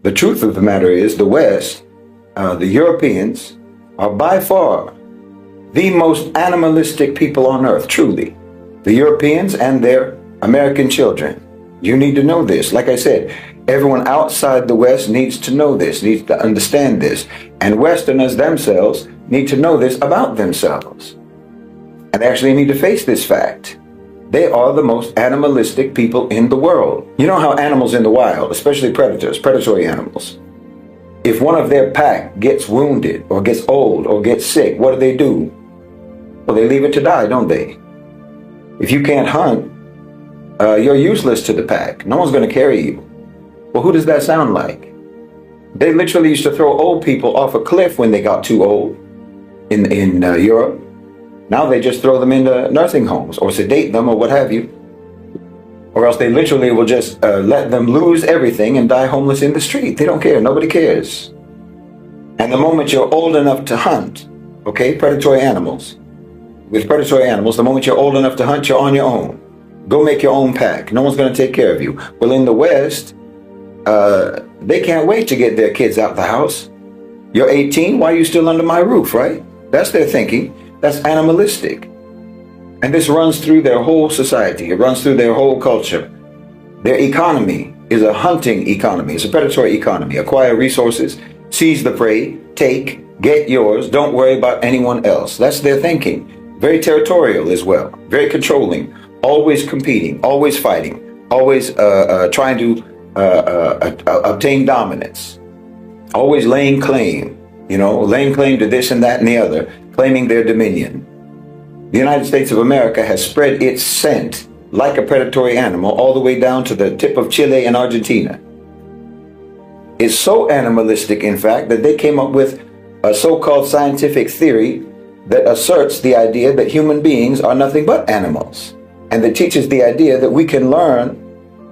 The truth of the matter is the West, the Europeans, are by far the most animalistic people on earth, truly. The Europeans and their American children. You need to know this. Like I said, everyone outside the West needs to know this, needs to understand this. And Westerners themselves need to know this about themselves. And actually need to face this fact. They are the most animalistic people in the world. You know how animals in the wild, especially predators, predatory animals, if one of their pack gets wounded or gets old or gets sick, what do? Well, they leave it to die, don't they? If you can't hunt, you're useless to the pack. No one's going to carry you. Well, who does that sound like? They literally used to throw old people off a cliff when they got too old in Europe. Now they just throw them into nursing homes or sedate them or what have you. Or else they literally will just let them lose everything and die homeless in the street. They don't care. Nobody cares. And the moment you're old enough to hunt, okay, predatory animals, with predatory animals, the moment you're old enough to hunt, you're on your own. Go make your own pack. No one's going to take care of you. Well, in the West, they can't wait to get their kids out the house. You're 18, why are you still under my roof, right? That's their thinking. That's animalistic. And this runs through their whole society. It runs through their whole culture. Their economy is a hunting economy. It's a predatory economy. Acquire resources, seize the prey, take, get yours, don't worry about anyone else. That's their thinking. Very territorial as well. Very controlling. Always competing. Always fighting. Always trying to obtain dominance. Always laying claim. Laying claim to this and that and the other. Claiming their dominion. The United States of America has spread its scent like a predatory animal all the way down to the tip of Chile and Argentina. It's so animalistic, in fact, that they came up with a so-called scientific theory that asserts the idea that human beings are nothing but animals, and that teaches the idea that we can learn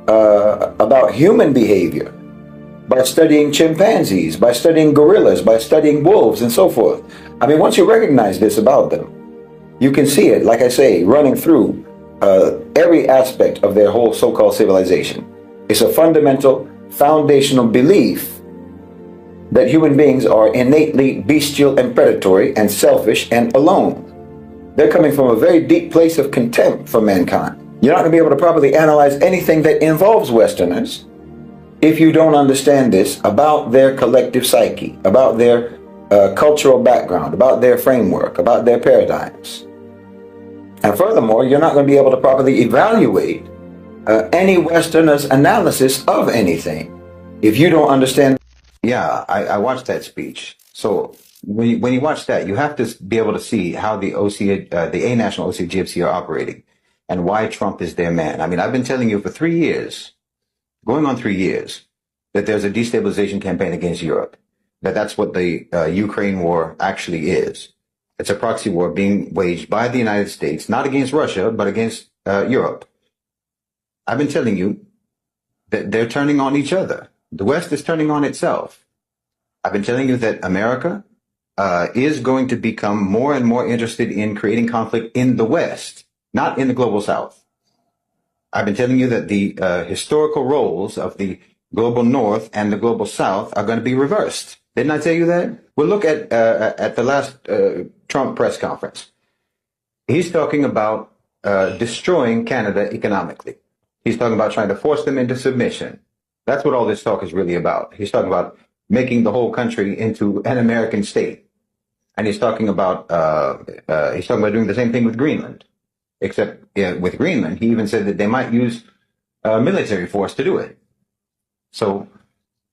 about human behavior by studying chimpanzees, by studying gorillas, by studying wolves, and so forth. I mean, once you recognize this about them, you can see it, like I say, running through every aspect of their whole so-called civilization. It's a fundamental, foundational belief that human beings are innately bestial and predatory and selfish and alone. They're coming from a very deep place of contempt for mankind. You're not going to be able to properly analyze anything that involves Westerners if you don't understand this about their collective psyche, about their cultural background, about their framework, about their paradigms. And furthermore, you're not going to be able to properly evaluate any Westerner's analysis of anything if you don't understand. Yeah, I watched that speech. So when you watch that, you have to be able to see how the A National OCGFC are operating and why Trump is their man. I mean, I've been telling you for 3 years, going on 3 years, that there's a destabilization campaign against Europe, that's what the Ukraine war actually is. It's a proxy war being waged by the United States, not against Russia, but against Europe. I've been telling you that they're turning on each other. The West is turning on itself. I've been telling you that America is going to become more and more interested in creating conflict in the West, not in the global South. I've been telling you that the historical roles of the global North and the global South are going to be reversed. Didn't I tell you that? Well, look at the last Trump press conference. He's talking about destroying Canada economically. He's talking about trying to force them into submission. That's what all this talk is really about. He's talking about making the whole country into an American state. And he's talking about doing the same thing with Greenland. Except with Greenland, he even said that they might use military force to do it. So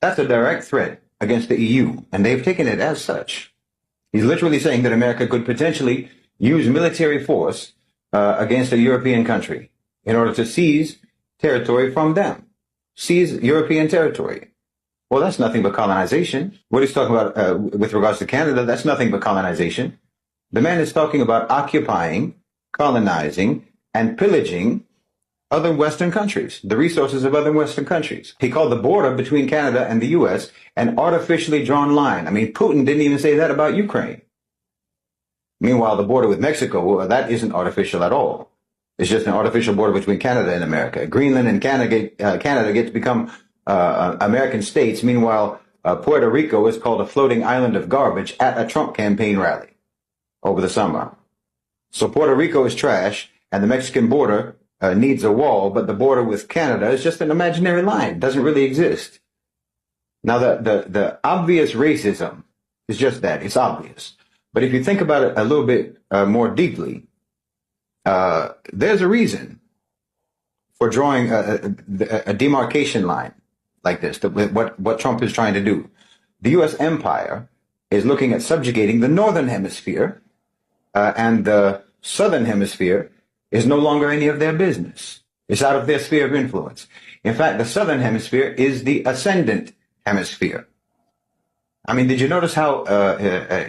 that's a direct threat against the EU, and they've taken it as such. He's literally saying that America could potentially use military force against a European country in order to seize territory from them. Seize European territory. Well, that's nothing but colonization. What he's talking about with regards to Canada, that's nothing but colonization. The man is talking about occupying, colonizing, and pillaging other Western countries, the resources of other Western countries. He called the border between Canada and the U.S. an artificially drawn line. I mean, Putin didn't even say that about Ukraine. Meanwhile, the border with Mexico, that isn't artificial at all. It's just an artificial border between Canada and America. Greenland and Canada get to become American states. Meanwhile, Puerto Rico is called a floating island of garbage at a Trump campaign rally over the summer. So Puerto Rico is trash, and the Mexican border needs a wall, but the border with Canada is just an imaginary line. It doesn't really exist. Now, the obvious racism is just that. It's obvious. But if you think about it a little bit more deeply, there's a reason for drawing a demarcation line like this, what Trump is trying to do. The U.S. empire is looking at subjugating the northern hemisphere, and the southern hemisphere is no longer any of their business. It's out of their sphere of influence. In fact, the southern hemisphere is the ascendant hemisphere. I mean, did you notice how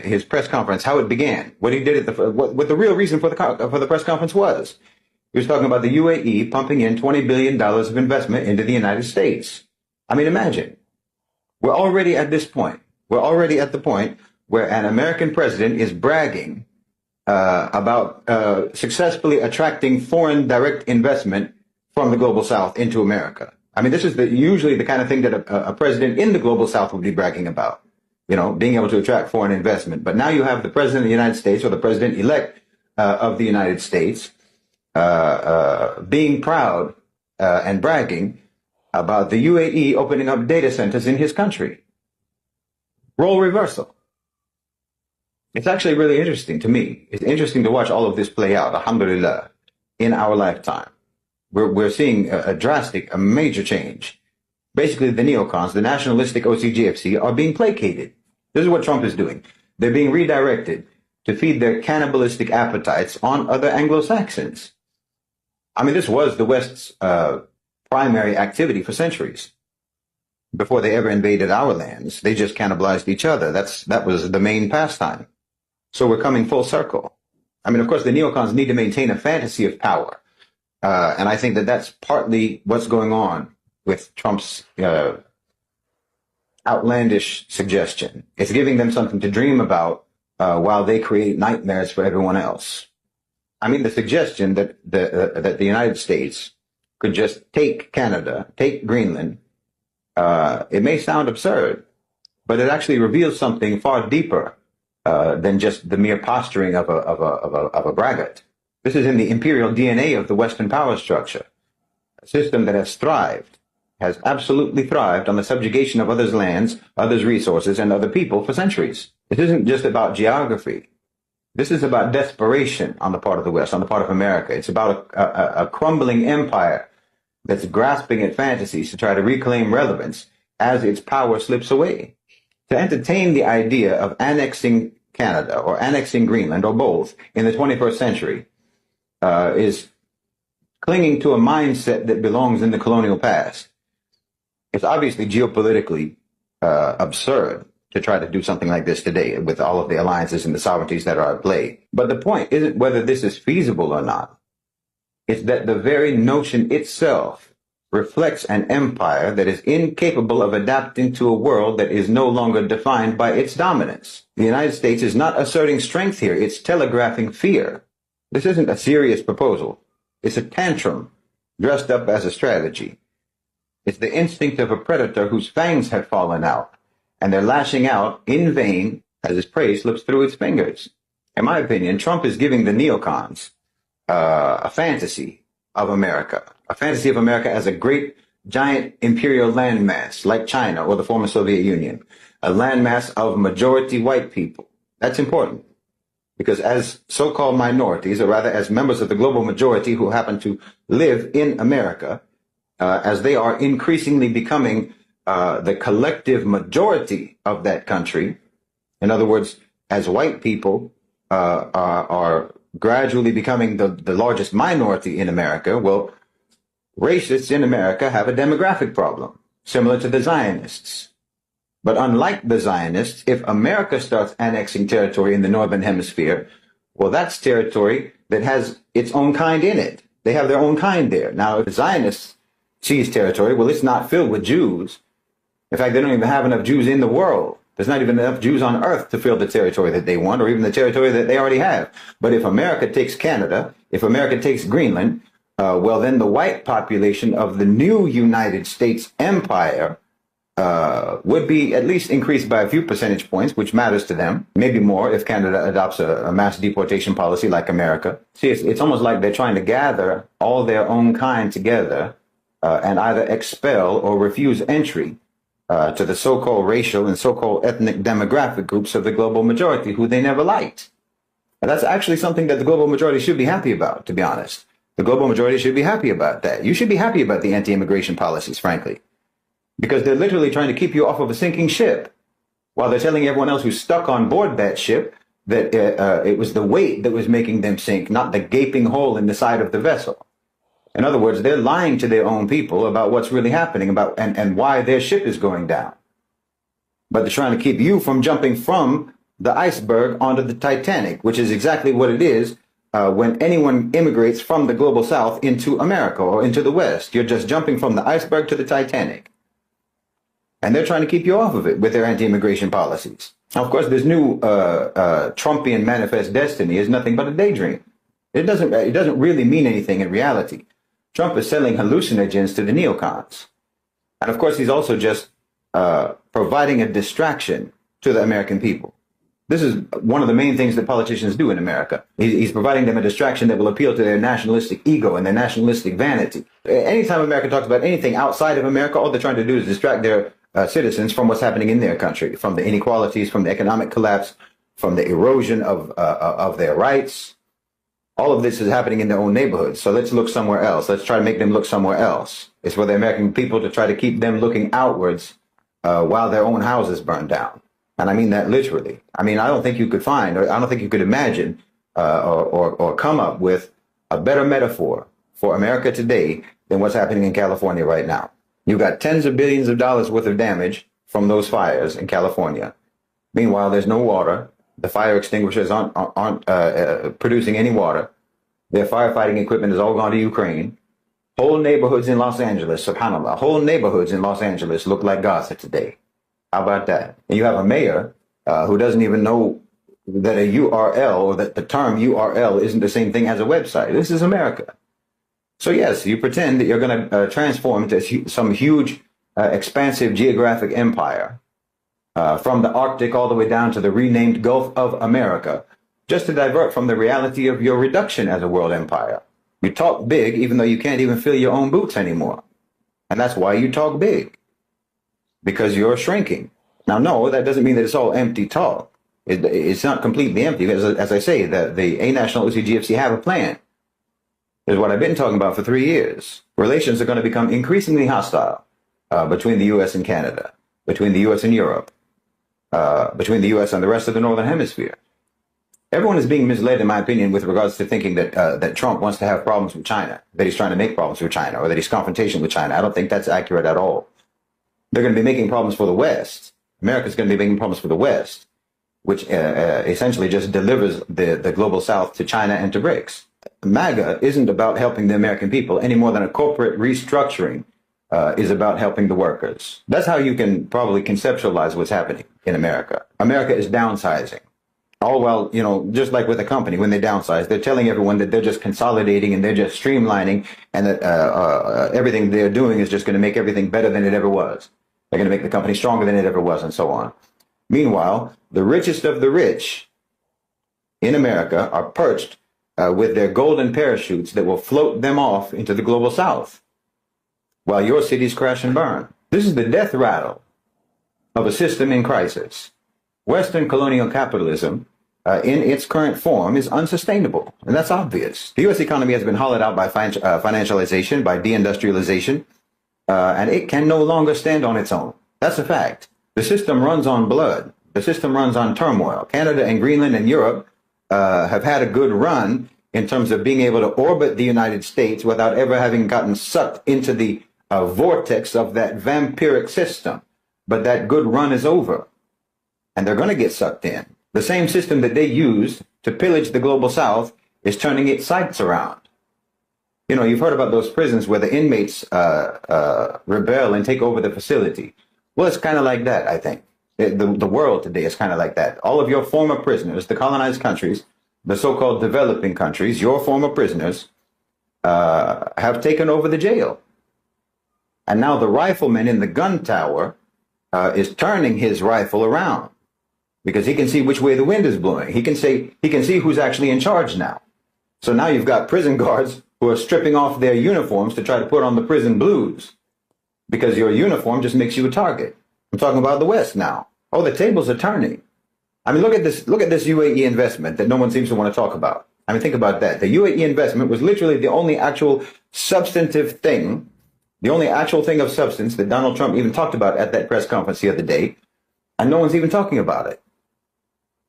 his press conference, how it began? What he did at what the real reason for the press conference was? He was talking about the UAE pumping in $20 billion of investment into the United States. I mean, imagine. We're already at this point. We're already at the point where an American president is bragging about successfully attracting foreign direct investment from the global south into America. I mean, this is usually the kind of thing that a president in the global south would be bragging about, you know, being able to attract foreign investment. But now you have the president of the United States, or the president-elect of the United States, being proud and bragging about the UAE opening up data centers in his country. Role reversal. It's actually really interesting to me. It's interesting to watch all of this play out, alhamdulillah, in our lifetime. We're seeing a major change. Basically, the neocons, the nationalistic OCGFC, are being placated. This is what Trump is doing. They're being redirected to feed their cannibalistic appetites on other Anglo-Saxons. I mean, this was the West's primary activity for centuries. Before they ever invaded our lands, they just cannibalized each other. That was the main pastime. So we're coming full circle. I mean, of course, the neocons need to maintain a fantasy of power. And I think that that's partly what's going on with Trump's outlandish suggestion. It's giving them something to dream about while they create nightmares for everyone else. I mean, the suggestion that the United States could just take Canada, take Greenland, it may sound absurd, but it actually reveals something far deeper than just the mere posturing of a braggart. This is in the imperial DNA of the Western power structure, a system that has absolutely thrived on the subjugation of others' lands, others' resources, and other people for centuries. It isn't just about geography. This is about desperation on the part of the West, on the part of America. It's about a crumbling empire that's grasping at fantasies to try to reclaim relevance as its power slips away. To entertain the idea of annexing Canada or annexing Greenland or both in the 21st century is clinging to a mindset that belongs in the colonial past. It's obviously geopolitically absurd to try to do something like this today with all of the alliances and the sovereignties that are at play. But the point isn't whether this is feasible or not. It's that the very notion itself reflects an empire that is incapable of adapting to a world that is no longer defined by its dominance. The United States is not asserting strength here. It's telegraphing fear. This isn't a serious proposal. It's a tantrum dressed up as a strategy. It's the instinct of a predator whose fangs have fallen out, and they're lashing out in vain as his prey slips through its fingers. In my opinion, Trump is giving the neocons a fantasy of America as a great, giant imperial landmass like China or the former Soviet Union, a landmass of majority white people. That's important. Because as so-called minorities, or rather as members of the global majority who happen to live in America, as they are increasingly becoming the collective majority of that country, in other words, as white people are gradually becoming the largest minority in America, well, racists in America have a demographic problem, similar to the Zionists. But unlike the Zionists, if America starts annexing territory in the Northern Hemisphere, well, that's territory that has its own kind in it. They have their own kind there. Now, if the Zionists seize territory, well, it's not filled with Jews. In fact, they don't even have enough Jews in the world. There's not even enough Jews on earth to fill the territory that they want, or even the territory that they already have. But if America takes Canada, if America takes Greenland, well, then the white population of the new United States empire would be at least increased by a few percentage points, which matters to them, maybe more if Canada adopts a mass deportation policy like America. See, it's almost like they're trying to gather all their own kind together and either expel or refuse entry to the so-called racial and so-called ethnic demographic groups of the global majority who they never liked. And that's actually something that the global majority should be happy about, to be honest. The global majority should be happy about that. You should be happy about the anti-immigration policies, frankly, because they're literally trying to keep you off of a sinking ship while they're telling everyone else who's stuck on board that ship that it was the weight that was making them sink, not the gaping hole in the side of the vessel. In other words, they're lying to their own people about what's really happening about and why their ship is going down. But they're trying to keep you from jumping from the iceberg onto the Titanic, which is exactly what it is when anyone immigrates from the global south into America or into the West. You're just jumping from the iceberg to the Titanic. And they're trying to keep you off of it with their anti-immigration policies. Now, of course, this new Trumpian manifest destiny is nothing but a daydream. It doesn't really mean anything in reality. Trump is selling hallucinogens to the neocons. And of course, he's also just providing a distraction to the American people. This is one of the main things that politicians do in America. He's providing them a distraction that will appeal to their nationalistic ego and their nationalistic vanity. Anytime America talks about anything outside of America, all they're trying to do is distract their citizens from what's happening in their country, from the inequalities, from the economic collapse, from the erosion of their rights. All of this is happening in their own neighborhoods. So let's look somewhere else. Let's try to make them look somewhere else. It's for the American people to try to keep them looking outwards while their own houses burn down. And I mean that literally. I mean, I don't think you could find, or I don't think you could imagine or come up with a better metaphor for America today than what's happening in California right now. You've got tens of billions of dollars worth of damage from those fires in California. Meanwhile, there's no water. The fire extinguishers aren't producing any water. Their firefighting equipment has all gone to Ukraine. Whole neighborhoods in Los Angeles, subhanAllah, whole neighborhoods in Los Angeles look like Gaza today. How about that? And you have a mayor who doesn't even know that a URL or that the term URL isn't the same thing as a website. This is America. So yes, you pretend that you're going to transform into some huge, expansive geographic empire from the Arctic all the way down to the renamed Gulf of America, just to divert from the reality of your reduction as a world empire. You talk big, even though you can't even fill your own boots anymore. And that's why you talk big, because you're shrinking. Now, no, that doesn't mean that it's all empty talk. It's not completely empty. As I say, the A National OCGFC have a plan. Is what I've been talking about for 3 years. Relations are going to become increasingly hostile between the U.S. and Canada, between the U.S. and Europe, between the U.S. and the rest of the Northern Hemisphere. Everyone is being misled, in my opinion, with regards to thinking that that Trump wants to have problems with China, that he's trying to make problems with China, or that he's confrontation with China. I don't think that's accurate at all. They're going to be making problems for the West. America's going to be making problems for the West, which essentially just delivers the global South to China and to BRICS. MAGA isn't about helping the American people any more than a corporate restructuring is about helping the workers. That's how you can probably conceptualize what's happening in America. America is downsizing. All while, you know, just like with a company, when they downsize, they're telling everyone that they're just consolidating and they're just streamlining and that everything they're doing is just going to make everything better than it ever was. They're going to make the company stronger than it ever was and so on. Meanwhile, the richest of the rich in America are perched with their golden parachutes that will float them off into the global South while your cities crash and burn. This is the death rattle of a system in crisis. Western colonial capitalism in its current form is unsustainable, and that's obvious. The U.S. economy has been hollowed out by financialization, by deindustrialization, and it can no longer stand on its own. That's a fact. The system runs on blood. The system runs on turmoil. Canada and Greenland and Europe have had a good run in terms of being able to orbit the United States without ever having gotten sucked into the vortex of that vampiric system. But that good run is over, and they're going to get sucked in. The same system that they used to pillage the global South is turning its sights around. You know, you've heard about those prisons where the inmates rebel and take over the facility. Well, it's kind of like that, I think. The world today is kind of like that. All of your former prisoners, the colonized countries, the so-called developing countries, your former prisoners, have taken over the jail. And now the rifleman in the gun tower is turning his rifle around because he can see which way the wind is blowing. He can see who's actually in charge now. So now you've got prison guards who are stripping off their uniforms to try to put on the prison blues because your uniform just makes you a target. I'm talking about the West now. Oh, the tables are turning. I mean, look at this UAE investment that no one seems to want to talk about. I mean, think about that. The UAE investment was literally the only actual substantive thing, the only actual thing of substance that Donald Trump even talked about at that press conference the other day. And no one's even talking about it.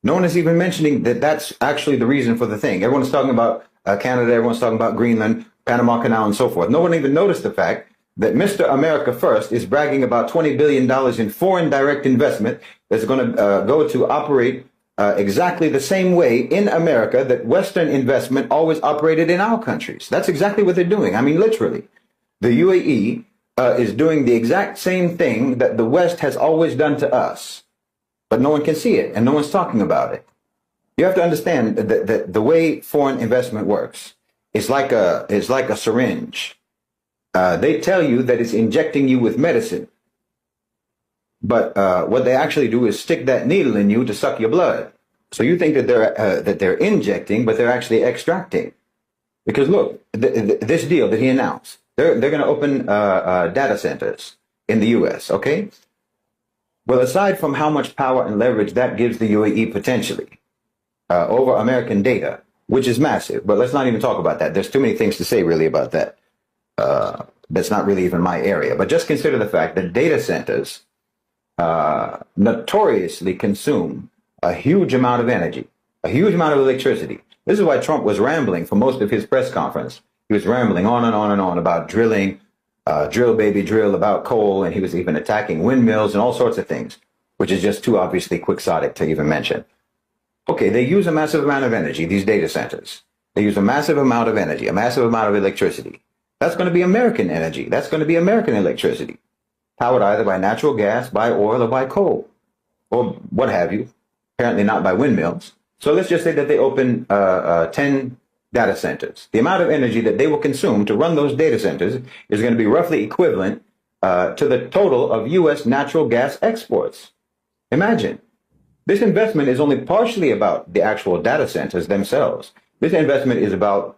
No one is even mentioning that that's actually the reason for the thing. Everyone's talking about Canada, everyone's talking about Greenland, Panama Canal, and so forth. No one even noticed the fact that Mr. America First is bragging about $20 billion in foreign direct investment that's going to go to operate exactly the same way in America that Western investment always operated in our countries. That's exactly what they're doing. I mean, literally. The UAE is doing the exact same thing that the West has always done to us. But no one can see it, and no one's talking about it. You have to understand that the way foreign investment works is like a syringe. They tell you that it's injecting you with medicine. But what they actually do is stick that needle in you to suck your blood. So you think that they're injecting, but they're actually extracting. Because look, this deal that he announced, they're going to open data centers in the U.S., okay? Well, aside from how much power and leverage that gives the UAE potentially over American data, which is massive, but let's not even talk about that. There's too many things to say really about that. That's not really even my area. But just consider the fact that data centers notoriously consume a huge amount of energy, a huge amount of electricity. This is why Trump was rambling for most of his press conference. He was rambling on and on and on about drilling, drill baby drill, about coal, and he was even attacking windmills and all sorts of things, which is just too obviously quixotic to even mention. Okay, they use a massive amount of energy, these data centers. They use a massive amount of energy, a massive amount of electricity. That's going to be American energy. That's going to be American electricity, powered either by natural gas, by oil, or by coal, or what have you. Apparently not by windmills. So let's just say that they open 10 data centers. The amount of energy that they will consume to run those data centers is going to be roughly equivalent to the total of U.S. natural gas exports. Imagine. This investment is only partially about the actual data centers themselves. This investment is about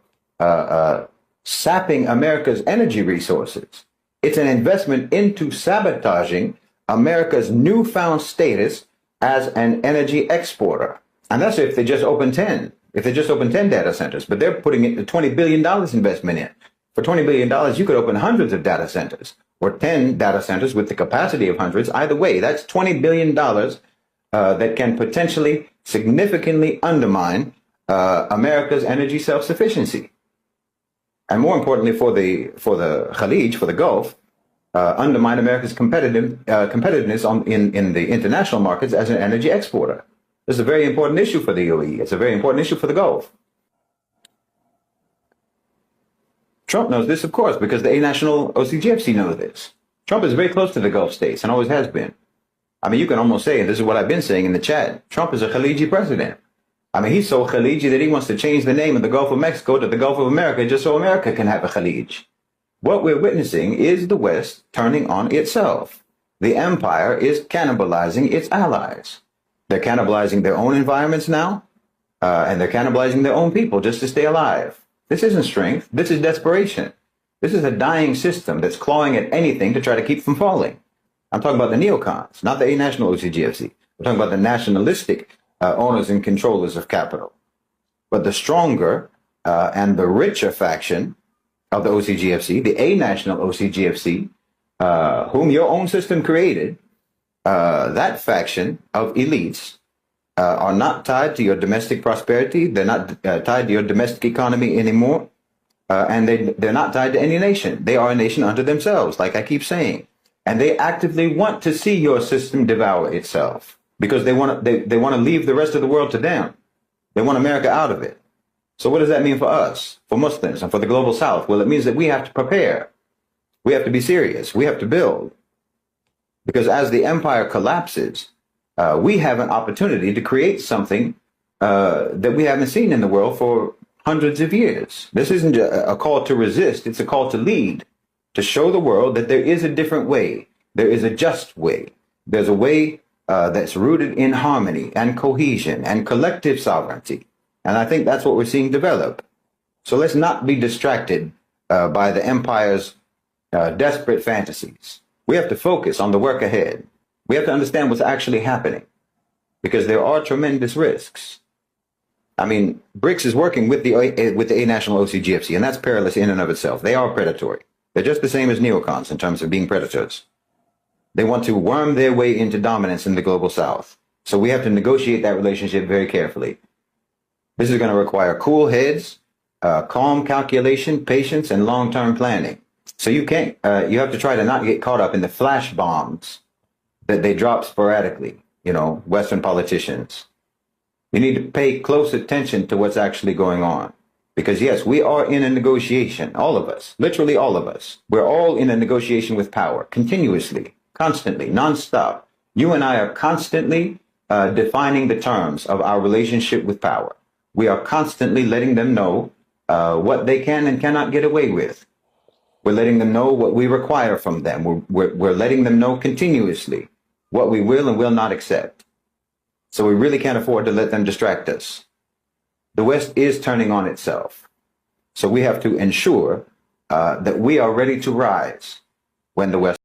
sapping America's energy resources. It's an investment into sabotaging America's newfound status as an energy exporter. And that's if they just open 10. If they just open 10 data centers, but they're putting in $20 billion investment in. For $20 billion, you could open hundreds of data centers or 10 data centers with the capacity of hundreds. Either way, that's $20 billion that can potentially significantly undermine America's energy self-sufficiency. And more importantly, for the Khalij, for the Gulf, undermine America's competitiveness in the international markets as an energy exporter. This is a very important issue for the UAE. It's a very important issue for the Gulf. Trump knows this, of course, because the national OCGFC knows this. Trump is very close to the Gulf states and always has been. I mean, you can almost say, and this is what I've been saying in the chat, Trump is a Khaliji president. I mean, he's so Khaliji that he wants to change the name of the Gulf of Mexico to the Gulf of America just so America can have a Khalij. What we're witnessing is the West turning on itself. The empire is cannibalizing its allies. They're cannibalizing their own environments now, and they're cannibalizing their own people just to stay alive. This isn't strength. This is desperation. This is a dying system that's clawing at anything to try to keep from falling. I'm talking about the neocons, not the national OCGFC. We're talking about the nationalistic owners and controllers of capital. But the stronger and the richer faction of the OCGFC, the a-national OCGFC, whom your own system created, that faction of elites are not tied to your domestic prosperity. They're not tied to your domestic economy anymore. And they're not tied to any nation. They are a nation unto themselves, like I keep saying. And they actively want to see your system devour itself because they want to leave the rest of the world to them. They want America out of it. So what does that mean for us, for Muslims, and for the global South? Well, it means that we have to prepare. We have to be serious. We have to build. Because as the empire collapses, we have an opportunity to create something that we haven't seen in the world for hundreds of years. This isn't a call to resist. It's a call to lead, to show the world that there is a different way. There is a just way. There's a way that's rooted in harmony and cohesion and collective sovereignty. And I think that's what we're seeing develop. So let's not be distracted by the empire's desperate fantasies. We have to focus on the work ahead. We have to understand what's actually happening, because there are tremendous risks. I mean, BRICS is working with the A national OCGFC, and that's perilous in and of itself. They are predatory. They're just the same as neocons in terms of being predators. They want to worm their way into dominance in the global south. So we have to negotiate that relationship very carefully. This is going to require cool heads, calm calculation, patience, and long-term planning. So you have to try to not get caught up in the flash bombs that they drop sporadically, Western politicians. You need to pay close attention to what's actually going on. Because yes, we are in a negotiation, all of us, literally all of us. We're all in a negotiation with power, continuously, constantly, nonstop. You and I are constantly defining the terms of our relationship with power. We are constantly letting them know what they can and cannot get away with. We're letting them know what we require from them. We're letting them know continuously what we will and will not accept. So we really can't afford to let them distract us. The West is turning on itself. So we have to ensure that we are ready to rise when the West